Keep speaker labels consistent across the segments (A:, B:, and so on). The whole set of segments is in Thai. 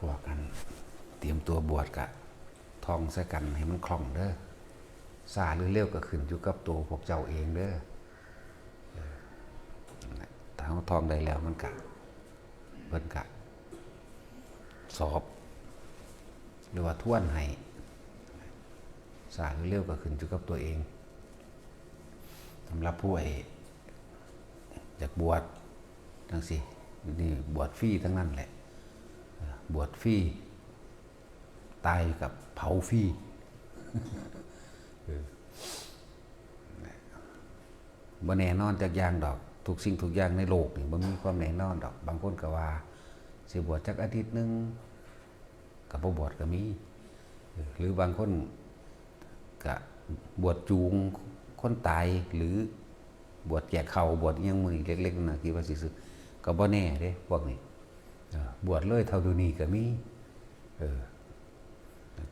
A: พวกกันเตรียมตัวบวชกะท่องใส่กันให้มันคล่องเด้อซาหรือเร็วก็ขึ้นอยู่กับตัวพวกเจ้าเองเด้อถ้าเขาท่องได้แล้วมันกะเพิ่นกะสอบหรือว่าทวนให้ซาหรือเร็วก็ขึ้นอยู่กับตัวเองสำหรับผู้อยากบวชทั้งสินี่บวชฟรีทั้งนั้นแหละบวชฟรีตายกับเผาฟรีบ่แน่นอนจากอย่างดอกทุกสิ่งทุกอย่างในโลกนี่บ่มีความแน่นอนดอกบางคนก็ว่าสิบวชจักอาทิตย์นึงก็บ่บวชก็มีหรือบางคนก็บวชจูงคนตายหรือบวชแจกข้าวบวชอิหยังมื้อนี้เล็กๆน่ะคิดว่าสิซื้อก็บ่แน่เด้พวกนี้บวชเลยเท่าดูนี้ก็มี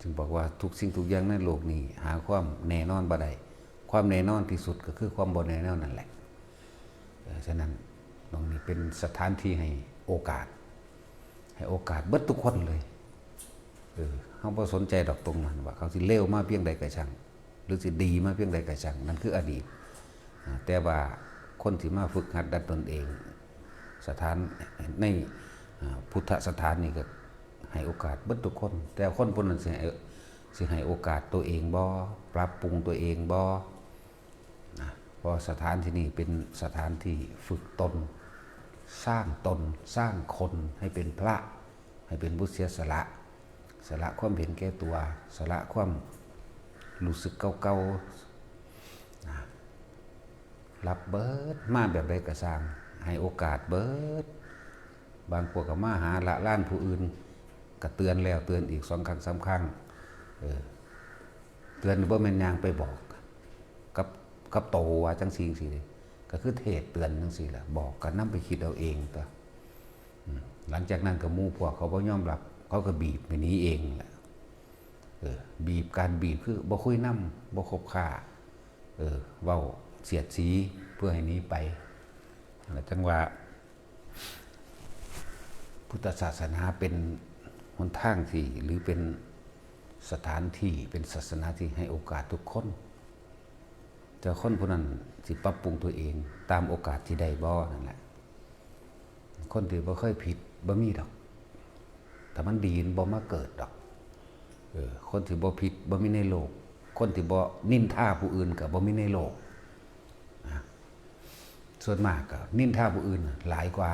A: จึงบอกว่าทุกสิ่งทุกอย่างในโลกนี้หาความแน่นอนบ่ได้ความแน่นอนที่สุดก็คือความบ่แน่นอนนั่นแหละฉะนั้นตรงนี้เป็นสถานที่ให้โอกาสเบิดทุกคนเลยเฮาบ่สนใจดอกตรงนั้นว่าเขาสิเลวมาเพียงใดก็ช่างหรือสิดีมาเพียงใดก็ช่างนั่นคืออดีตแต่ว่าคนที่มาฝึกหัดดัดตนเองสถานในพุทธสถานนี่ก็ให้โอกาสเบิดทุกคนแต่คนพวกนั้นสิให้โอกาสตัวเองบ่ปรับปรุงตัวเองบ่เพราะสถานที่นี่เป็นสถานที่ฝึกตนสร้างคนให้เป็นพระให้เป็นผู้เสียสละความเห็นแก่ตัวสละความรู้สึกเก่าๆรับเบิดมาแบบใดก็สร้างให้โอกาสเบิดบางพวกก็มาหาละล้านผู้อื่นก็เตือนแล้วเตือนอีก2 ครั้ง 3 ครั้งเตือนบ่แม่นย่างไปบอกกับโตว่าจังซี่สิก็คือเทศเตือนจังซี่ล่ะบอกก็นำไปคิดเอาเองตัวหลังจากนั้นก็หมู่พวกเขาบ่ยอมรับเขาก็บีบไปหนีเองแหละบีบการบีบคือบ่คุยนำบ่คบค้าเว้าเสียดสีเพื่อให้หนีไปจังว่าพุทธศาสนาเป็นหนทางที่หรือเป็นสถานที่เป็นศาสนาที่ให้โอกาสทุกคนแต่คนผู้นั้นสิปรับปรุงตัวเองตามโอกาสที่ได้บ่นั่นแหละคนที่บ่เคยผิดบ่มีดอกถ้ามันดีบ่มาเกิดดอกคนที่บ่ผิดบ่มีในโลกคนที่บ่นินทาผู้อื่นก็บ่มีในโลกส่วนมากก็นินทาผู้อื่นหลายกว่า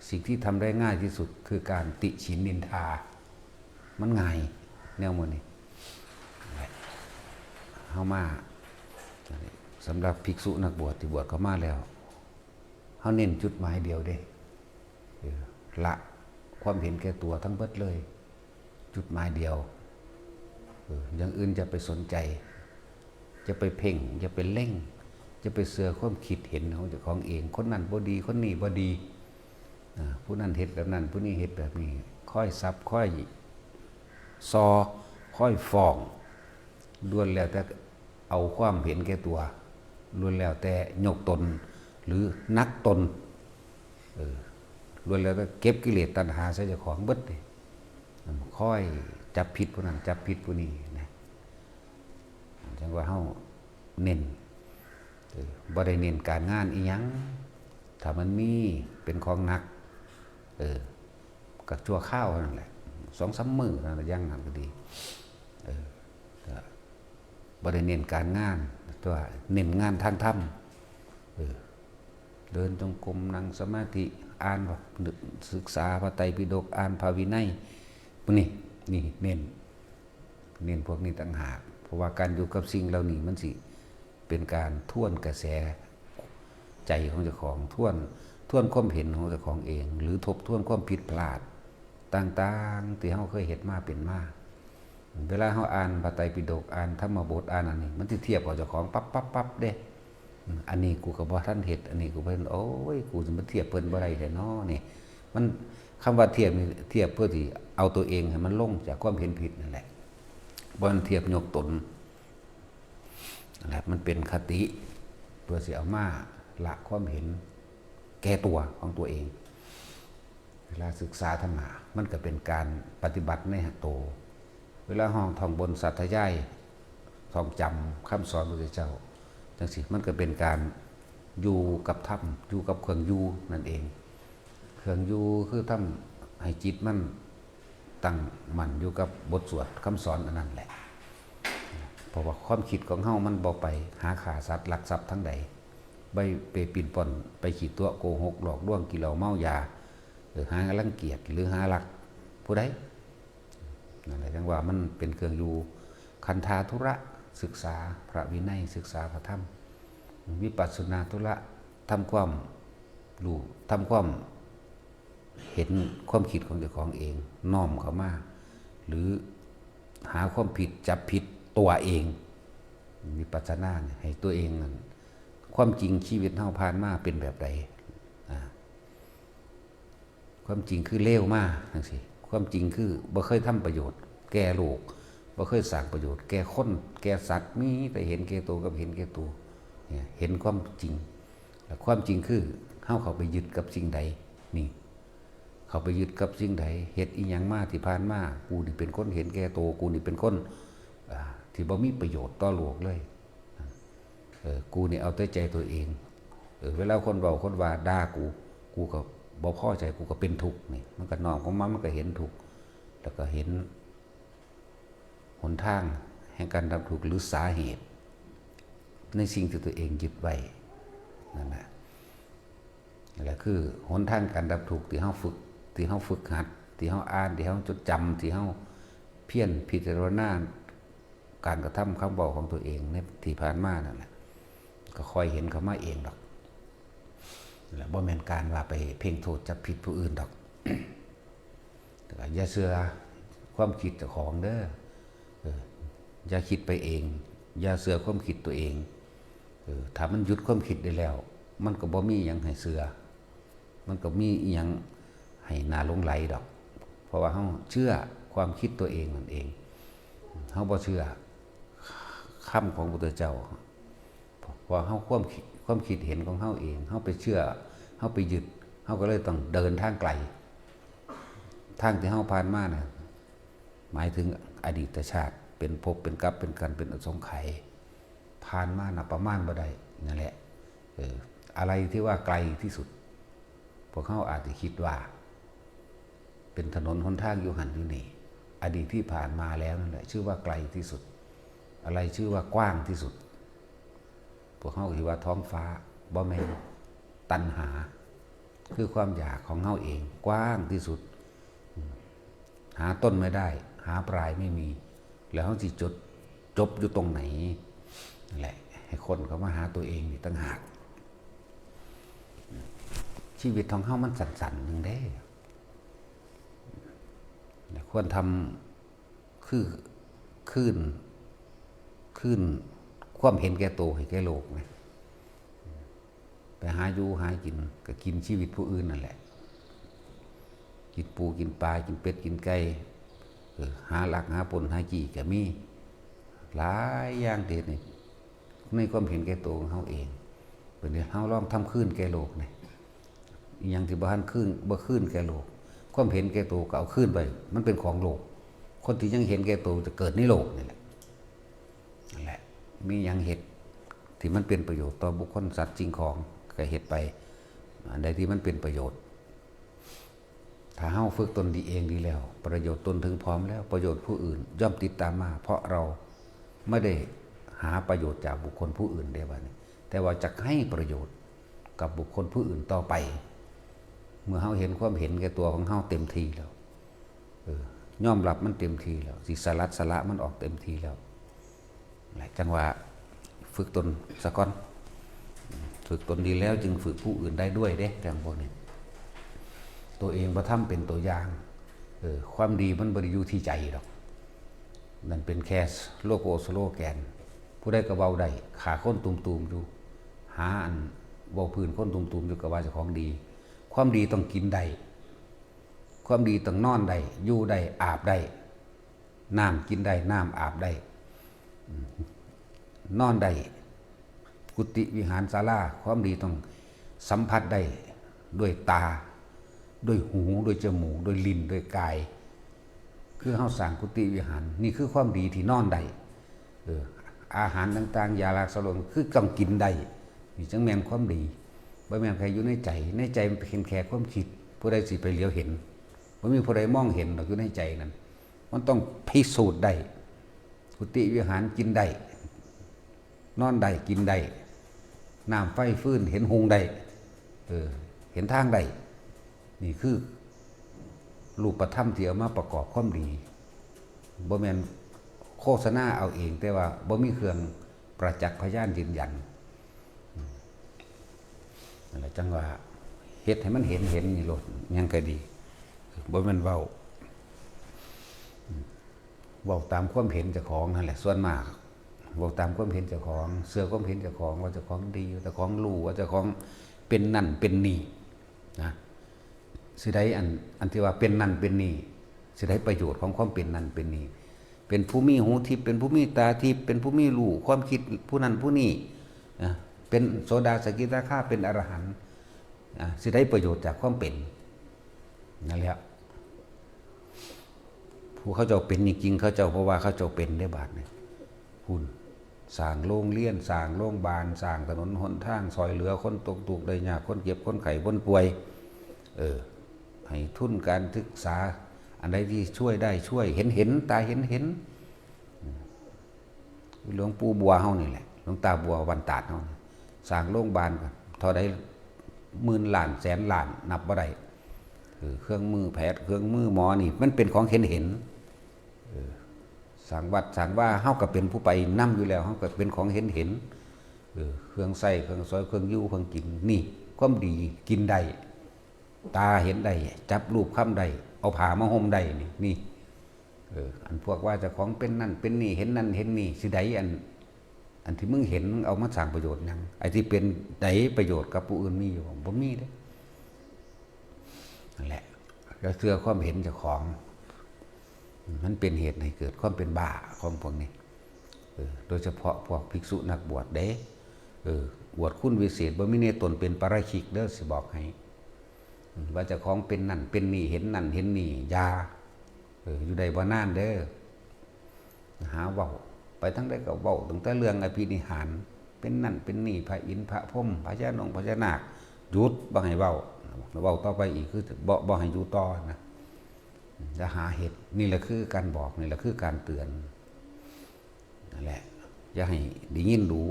A: สิ่งที่ทำได้ง่ายที่สุดคือการติฉินนินทามันง่ายแนวมื้อนี้เฮามาสำหรับภิกษุนักบวชที่บวชเข้ามาแล้วเฮาเน้นจุดหมายเดียวเด้ละความเห็นแก่ตัวทั้งเบิดเลยจุดหมายเดียวอย่างอื่นจะไปสนใจจะไปเพ่งจะไปเล่งจะไปเสือความคิดเห็นของเจ้าของเองคนนั้นบ่ดีคนนี้บ่ดีผู้นั้นเฮ็ดแบบนั้นผู้นี้เฮ็ดแบบนี้ค่อยซับค่อยซอค่อยฟ้องล้วนแล้วแต่เอาความเห็นแก่ตัวล้วนแล้วแต่ยกตนหรือนักตนล้วนแล้วแต่เก็บกิเลสตัณหาใส่เจ้าของเบิดนี่ค่อยจับผิดผู้นั้นจับผิดผู้นี้นะจังว่าเฮาเน้นบ่ได้เน้นการงานอีหยังถ้ามันมีเป็นของหนักก็ชั่วข้าวนั่นแหละ2-3 มื้อนั่นย่างนั้นก็ดีบ่ได้เน้นการงานตัวเน้นงานทางธรรมเดินจงกรมนั่งสมาธิอ่านศึกษาพระไตรปิฎกอ่านพระวินัยพวกนี้นี่เน้นพวกนี้ต่างหากเพราะว่าการอยู่กับสิ่งเหล่านี้มันสิเป็นการท่วนกระแสใจของเจ้าของท่วนความเห็นของเจ้าของเองหรือทบทวนความผิดพลาดต่างๆที่เฮาเคยเฮ็ดมาเป็นมาเวลาเฮาอ่านพระไตรปิฎกอ่านธรรมบทอ่านอันนี้มันสิเทียบกับเจ้าของปั๊บเด้อันนี้กูก็บ่ทันเฮ็ดอันนี้กูเพิ่นโอ้ยกูสิมาเทียบเพิ่นบ่ได้แท้น้อนี่มันคำว่าเทียบนี่เทียบเพื่อที่เอาตัวเองให้มันลงจากความเห็นผิดนั่นแหละบ่มันเทียบยกตนนั่นแหละมันเป็นคติเพื่อสิเอามาละความเห็นแก่ตัวของตัวเอง เวลาศึกษาธรรมะมันก็เป็นการปฏิบัติในโตเวลาห้องท่องบนสัตยายท่องจำคำสอนพระพุทธเจ้าจังสิมันก็เป็นการอยู่กับธรรมอยู่กับเครื่องอยู่นั่นเองเครื่องอยู่คือทำให้จิตมันตั้งมั่นอยู่กับบทสวดคำสอนอันนั้นแหละเพราะว่าความคิดของเฮามันบ่ไปหาฆ่าสัตว์ลักทรัพย์ทั้งใดไปปิ่นป่อนไปขีดตัวโกหกหลอกลวงกินเหล้าเมายาหรือหารังเกียจหรือหารักผู้ใดนั่นแหละจังว่ามันเป็นเครื่องอยู่คันธาธุระศึกษาพระวินัยศึกษาพระธรรมวิปัสสนาธุระทำความรู้ทำความเห็นความคิดของเจ้าของเองน้อมเข้ามาหรือหาความผิดจับผิดตัวเองวิปัสสนาให้ตัวเองความจริงชีวิตเฮาผ่านมาเป็นแบบใดความจริงคือเลวมากจังซี่ความจริงคือบ่เคยทำประโยชน์แก่โลกบ่เคยสร้างประโยชน์แก่คนแก่สัตว์มีแต่เห็นแก่ตัวกับเห็นแก่ตัวเนี่ยเห็นความจริงแล้วความจริงคือเฮาเข้าไปยึดกับสิ่งใดนี่เข้าไปยึดกับสิ่งใดเฮ็ดอีหยังมาที่ผ่านมากูนี่เป็นคนเห็นแก่ตัวกูนี่เป็นคนที่บ่มีประโยชน์ต่อโลกเลยกูนี่เอาแต่ใจตัวเองเวลาคนเว้าคนว่าด่ากูก็บ่พอใจกูก็เป็นทุกข์นี่มันก็น้อมของมันก็เห็นทุกข์แล้วก็เห็นหนทางแห่งการดับทุกข์หรือสาเหตุในสิ่งที่ตัวเองยึดไว้นั่นแหละคือหนทางการดับทุกข์ที่เฮาฝึกหัดที่เฮาอ่านที่เฮาจดจำที่เฮาเพียรพิจารณาการกระทำคำบอกของตัวเองในที่ผ่านมานั่นแหละก็ค่อยเห็นเขามาเองดอกแล้วบ่แม่นการว่าไปเพ่งโทษจับผิดผู้อื่นดอก แต่อย่าเชื่อความคิดเจ้าของเด้ออย่าคิดไปเองอย่าเชื่อความคิดตัวเองถ้ามันหยุดความคิดได้แล้วมันก็บ่มีหยังให้เชื่อมันก็มีอีหยังให้น่าหลงไหลดอกเพราะว่าเฮาเชื่อความคิดตัวเองนั่นเองเฮาบ่เชื่อคำของพระพุทธเจ้าเพราะเฮาความคิดเห็นของเฮาเองเฮาไปเชื่อเฮาไปยึดเฮาก็เลยต้องเดินทางไกลทางที่เฮาผ่านมาน่ะหมายถึงอดีตชาติเป็นภพเป็นกรรมเป็นกันเป็นอสงไขยผ่านมาน่ะประมาณบ่ได้นั่นแหละอะไรที่ว่าไกลที่สุดพวกเขาอาจจะคิดว่าเป็นถนนหนทางอยู่หันอยู่นี่อดีตที่ผ่านมาแล้วนั่นแหละชื่อว่าไกลที่สุดอะไรชื่อว่ากว้างที่สุดพวกเขาคิดว่าท้องฟ้าบ่แม่นตัณหาคือความอยากของเขาเองกว้างที่สุดหาต้นไม่ได้หาปลายไม่มีแล้วเขาสิจบอยู่ตรงไหนนั่นแหละให้คนเขามาหาตัวเองนี่ตั้งหากชีวิตของเขามันสั่นๆนึงเด้ควรทำคือขึ้นความเห็นแก่ตัวให้แก่โลกไงไปหาอยู่หากินก็กินชีวิตผู้อื่นนั่นแหละกินปูกินปลากินเป็ดกินไก่หาหลักหาปนหากี่ก็มีหลายอย่างเด็ดนี่ในความเห็นแก่ตัวของเขาเองเป็นเรื่องเขาลองทำขึ้นแก่โลกนี่อย่างที่บ้านขึ้นบ่ขึ้นแก่โลกความเห็นแก่ตัวก็เอาขึ้นไปมันเป็นของโลกคนที่ยังเห็นแก่ตัวจะเกิดในโลกนี่แหละนั่นแหละมียังเหตุที่มันเป็นประโยชน์ต่อบุคคลสัตว์จริงของก็เหตุไปอันใดที่มันเป็นประโยชน์ถ้าเฮาฝึกตนดีเองดีแล้วประโยชน์ตนถึงพร้อมแล้วประโยชน์ผู้อื่นย่อมติดตามมาเพราะเราไม่ได้หาประโยชน์จากบุคคลผู้อื่นได้ว่านี่แต่ว่าจะให้ประโยชน์กับบุคคลผู้อื่นต่อไปเมื่อเฮาเห็นความเห็นแก่ตัวของเฮาเต็มทีแล้วยอมรับมันเต็มทีแล้วสิสละมันออกเต็มทีแล้วจังว่าฝึกตนซะก่อนฝึกตนดีแล้วจึงฝึกผู้อื่นได้ด้วยเด้แต่พวกนี้ตัวเองบ่ทำเป็นตัวอย่างความดีมันบ่ได้อยู่ที่ใจดอกนั่นเป็นแค่โลโกสโลแกนผู้ใดก็เว้าได้ขาคนตุ่มๆอยู่หาอันเว้าพื้นคนตุ่มๆอยู่ก็ว่าเจ้าของดีความดีต้องกินได้ความดีต้องนอนได้อยู่ได้อาบได้น้ำกินได้น้ำอาบได้นอนได้กุฏิวิหารศาลาความดีต้องสัมผัสได้ด้วยตา ด้วยหูด้วยจมูกด้วยลิ้นด้วยกายคือเฮาสร้างกุฏิวิหารนี่คือความดีที่นอนได้อาหารต่างๆยารักษาโรคคือต้องกินได้นี่จังแม่นความดีบ่แม่นใครอยู่ในใจมันเป็นแค่ความคิดผู้ใดสิไปเหลียวเห็นบ่มีผู้ใดมองเห็นดอกอยู่ในใจนั้นมันต้องพิสูจน์ได้กุฏิวิหารกินได้นอนได้กินได้น้ำไฟฟืนเห็นหงได้เห็นทางได้นี่คือรูปธรรมที่เอามาประกอบความดีบ่แม่นโฆษณาเอาเองแต่ว่าบ่มีเครื่องประจักษ์พยานยืนยันนั่นแหละจังว่าเฮ็ดให้มันเห็นนี่โลดยังก็ดีบ่แม่นเว้าตามความเห็นเจ้าของนั่นแหละส่วนมากเว้าตามความเห็นเจ้าของเชื่อความเห็นเจ้าของว่าเจ้าของดีเจ้าของรู้ว่าเจ้าของเป็นนั่นเป็นนี่นะสิได้อันที่ว่าเป็นนั่นเป็นนี่สิได้ประโยชน์ของความเป็นนั่นเป็นนี่เป็นผู้มีหูทิพย์เป็นผู้มีตาทิพย์เป็นผู้มีรู้ความคิดผู้นั้นผู้นี้เป็นโสดาสกิทาคาเป็นอรหันต์สิได้ประโยชน์จากความเป็นนั่นแหละผู้เขาเจ้าเป็นจริงๆเขาเจ้าเพราะว่าเขาเจ้าเป็นได้บาดเนี่ยคุณสร้างโรงเรียนสร้างโรงพยาบาลสร้างถนนหนทางซอยเหลือคนตกทุกข์ได้ยากคนเจ็บคนไข้คนป่วยให้ทุนการศึกษาอันใดที่ช่วยได้ช่วยเห็นตาเห็นหลวงปู่บัวเฮานี่แหละหลวงตาบัววันตาดเฮาสร้างโรงพยาบาลกันเท่าใดหมื่นล้านแสนล้านนับบ่ได้เครื่องมือแพทย์เครื่องมือหมอนี่มันเป็นของเห็นสร้างวัดสร้างว่าเฮาก็เป็นผู้ไปนํอยู่แล้วเฮาก็เป็นของเห็นเครื่องใส่เครื่องซอยเครื่องยู่เครื่องกินนี่ความดีกินได้ตาเห็นได้จับรูปค้ำได้เอาผ้ามาห่มได้นี่อันพวกว่าเจ้าของเป็นนั่นเป็นนี่เห็นนั่นเห็นนี่สิใดอันที่มึงเห็นเอามาสร้างประโยชน์หยังไอ้ที่เป็นใดประโยชน์กับผู้อื่นมีอยู่บ่มีเด้นั่นแหละก็เชื่อความเห็นเจ้าของมันเป็นเหตุให้เกิดความเป็นบ้าของพวกนี้โดยเฉพาะพวกภิกษุนักบวชเด้บวชคุณวิเศษบ่มีในตนเป็นปาราชิกเด้อสิบอกให้ว่าเจ้าของเป็นนั่นเป็นนี่เห็นนั่นเห็นนี่ยาอยู่ใดบ่นานเด้อหาเว้าไปทั้งได้ก็เว้าตั้งแต่เรื่องอภินิหารเป็นนั่นเป็นนี่พระอินทร์พระพรหมพระญาณงพระญานาคหยุดบ่ให้เว้าต่อไปอีกคือบ่ให้อยู่ต่อนะจะหาเหตุนี่แหละคือการบอกนี่แหละคือการเตือนนั่นแหละอย่าให้ได้ยินรู้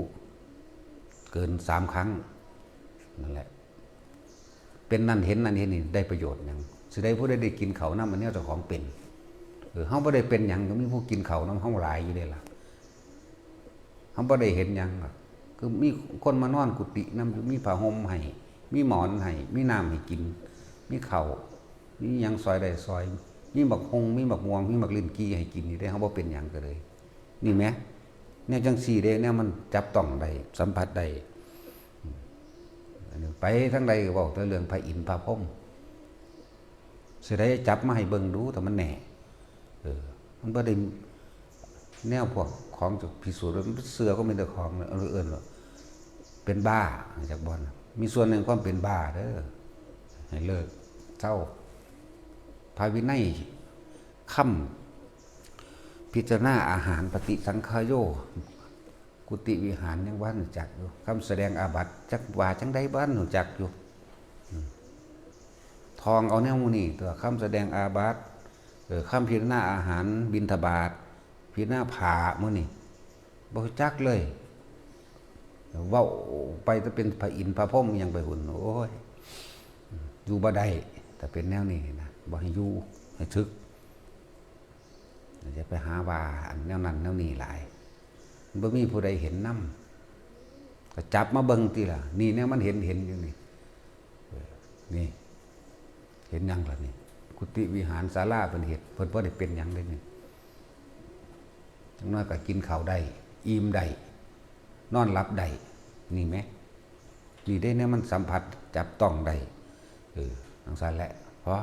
A: เกิน3 ครั้งนั่นแหละเป็นนั่นเห็นนั่นเห็นนี่ได้ประโยชน์หยังสิได้ผู้ใดได้กินเขาน้ำมันเนี่ยเจ้าของเป็นเฮาบ่ได้เป็นหยังก็มีผู้กินเขาน้ำเฮาหลายอยู่เด้ล่ะเฮาบ่ได้เห็นหยังคือมีคนมานอนกุฏินำมีผ้าห่มให้มีหมอนให้มีน้ำให้กินมีข้าวมีหยังซอยได้ซอยมีบักฮงมีบักม่วงมีบักลิ้นกี้ให้กินนี่ได้เฮาบ่เป็นหยังก็เลยนี่แหมเนี่ยจังซี่เด้เนี่ยมันจับต้องได้สัมผัสได้ไปทั้งใดก็บอกแต่เรื่องพระอินทร์พระพรหมสิได้จับมาให้เบิ่งดูแต่มันแน่มันบ่ได้แนวพวกของจะพิสูจน์มันเสือก็มีแต่ของเอื่นๆเป็นบ้าจากบ่อนมีส่วนหนึ่งความเป็นบ้าเด้อให้เลิกเศร้าภายวินัยค่ำพิจารณาอาหารปฏิสังขายโยกุฏิวิหารยังบ้านหูจักอยู่คำแสดงอาบัติจักว่าจังได้บ้านหูจักอยู่ทองเอาแนวมูนี่ตัวคำแสดงอาบัติคำพิจารณาอาหารบิณฑบาตพิจารณาผ่ามูนี่บ่จักเลยเว้าไปจะเป็นพระอินทร์พระพรหมยังไปหุ่นโอ้ยอยู่บ่ได้แต่เป็นแนวนี้นะบ่ให้อยู่ให้ทึกจะไปหาว่าอันแนวนั้นแนวนี้หลายบ่มีผู้ใดเห็นนำก็จับมาเบิ่งติล่ะนี่แนวมันเห็นอยู่นี่นี่เห็นยังล่ะนี่กุฏิวิหารศาลาเป็นเหตุเพิ่นบ่ได้เป็นหยังเลยนี่จังน้อยก็กินข้าวได้อิ่มได้นอนหลับได้นี่แม้นี่ได้เนี่ยมันสัมผัสจับต้องได้จังซั่นแหละเพราะ